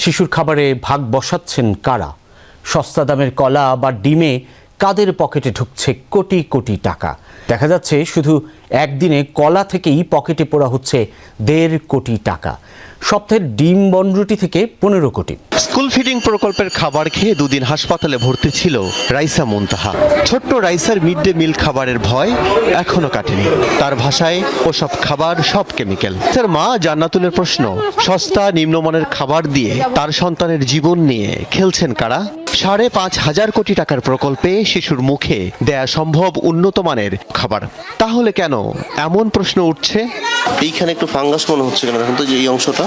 শিশুর খাবারে ভাগ বসাচ্ছেন কারা? সস্তা দামের কলা বা ডিমে কাদের পকেটে ঢুকছে কোটি কোটি টাকা? দেখা যাচ্ছে শুধু একদিনে কলা থেকেই পকেটে পোড়া হচ্ছে 1.5 কোটি টাকা। সপ্তাহের ডিম বনরুটি থেকে 15 কোটি। স্কুল ফিডিং প্রকল্পের খাবার খেয়ে দুদিন হাসপাতালে ভর্তি ছিল রাইসা মুনতাহা। ছোট্ট রাইসার মিড ডে মিল খাবারের ভয় এখনো কাটেনি। তার ভাষায় ওসব খাবার সব কেমিক্যাল। তার মা জান্নাতুলের প্রশ্ন, সস্তা নিম্নমানের খাবার দিয়ে তার সন্তানের জীবন নিয়ে খেলছেন কারা? 5,500 কোটি টাকার প্রকল্পে শিশুর মুখে দেয়া সম্ভব উন্নত মানের খাবার, তাহলে কেন এমন প্রশ্ন উঠছে? এইখানে একটু ফাঙ্গাস মনে হচ্ছে কেন দেখুন তো, যে এই অংশটা।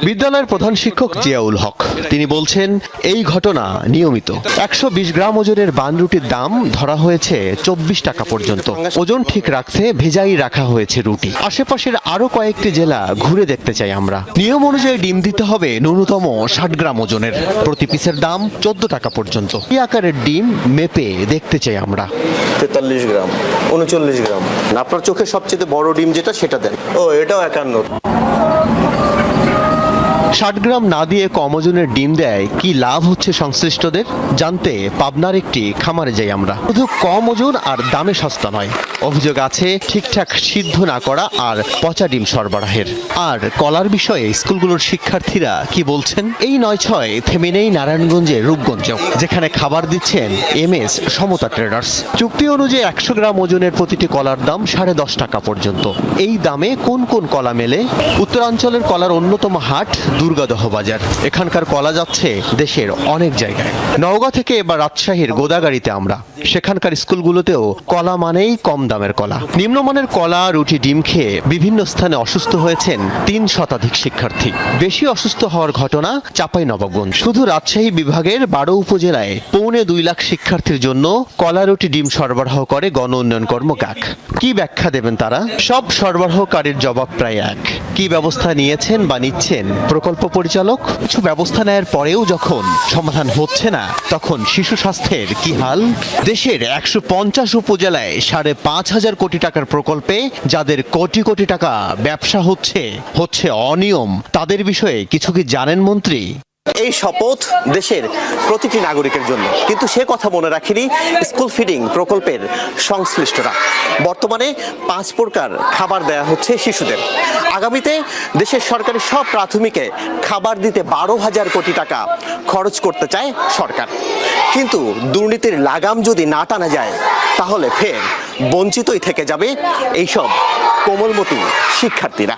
বিদ্যালয়ের প্রধান শিক্ষক জিয়াউল হক তিনি বলছেন, এই ঘটনা নিয়মিত। 120 গ্রাম ওজনের বানরুটির দাম ধরা হয়েছে 24 টাকা পর্যন্ত। ওজন ঠিক রাখতে ভেজাই রাখা হয়েছে রুটি। আশেপাশের আরো কয়েকটি জেলা ঘুরে দেখতে চাই আমরা। নিয়ম অনুযায়ী ডিম দিতে হবে ন্যূনতম 60 গ্রাম ওজনের। প্রতি পিসের দাম 14 টাকা পর্যন্ত। এই আকারের ডিম মেপে দেখতে চাই আমরা। 43 গ্রাম, 39 গ্রাম। আপনার চোখে সবচেয়ে বড় ডিম যেটা সেটা দেন। ও, এটাও 51। 60 গ্রাম না দিয়ে কম ওজনের ডিম দেয় কি লাভ হচ্ছে সংশ্লিষ্টদের? জানতে পাবনার একটি খামারে যাই আমরা। শুধু কম ওজন আর দামে সস্তা নয়, অভিযোগ আছে ঠিকঠাক সিদ্ধ না করা আর পচা ডিম সরবরাহের। আর কলার বিষয়ে স্কুলগুলোর শিক্ষার্থীরা কি বলছেন? এই 9-6 থেমে নেই নারায়ণগঞ্জের রূপগঞ্জেও, যেখানে খাবার দিচ্ছেন MS সমতা ট্রেডার্স। চুক্তি অনুযায়ী 100 গ্রাম ওজনের প্রতিটি কলার দাম 10.5 টাকা পর্যন্ত। এই দামে কোন কোন কলা মেলে? উত্তরাঞ্চলের কলার অন্যতম হাট দুর্গাদহ বাজার। এখানকার কলা যাচ্ছে দেশের অনেক জায়গায়। নওগাঁ থেকে এবার রাজশাহীর গোদাগাড়িতে আমরা। সেখানকার স্কুলগুলোতেও কলা মানেই কম দামের কলা। নিম্নমানের কলা, রুটি, ডিম খেয়ে বিভিন্ন স্থানে অসুস্থ হয়েছেন 3 শতাধিক শিক্ষার্থী। বেশি অসুস্থ হওয়ার ঘটনা চাঁপাইনবাবগঞ্জ। শুধু রাজশাহী বিভাগের 12 উপজেলায় 2.25 লাখ শিক্ষার্থীর জন্য কলা, রুটি, ডিম সরবরাহ করে গণ উন্নয়ন কর্ম GAC। কি ব্যাখ্যা দেবেন তারা? সব সরবরাহকারীর জবাব প্রায় এক। কি ব্যবস্থা নিয়েছেন বা নিচ্ছেন প্রকল্প পরিচালক? কিছু ব্যবস্থা নেওয়ার পরেও যখন সমাধান হচ্ছে না, তখন শিশু স্বাস্থ্যের কি হাল? দেশের 150 উপজেলায় 5,500 কোটি টাকার প্রকল্পে যাদের কোটি কোটি টাকা ব্যবসা হচ্ছে অনিয়ম, তাদের বিষয়ে কিছু কি জানেন মন্ত্রী? এই শপথ দেশের প্রতিটি নাগরিকের জন্য, কিন্তু সে কথা মনে রাখেনি স্কুল ফিডিং প্রকল্পের সংশ্লিষ্টরা। বর্তমানে 5 প্রকার খাবার দেয়া হচ্ছে শিশুদের। আগামীতে দেশের সরকারি সব প্রাথমিকে খাবার দিতে 12,000 কোটি টাকা খরচ করতে চায় সরকার। কিন্তু দুর্নীতির লাগাম যদি না টানা যায়, তাহলে ফের বঞ্চিতই থেকে যাবে এইসব কোমলমতি শিক্ষার্থীরা।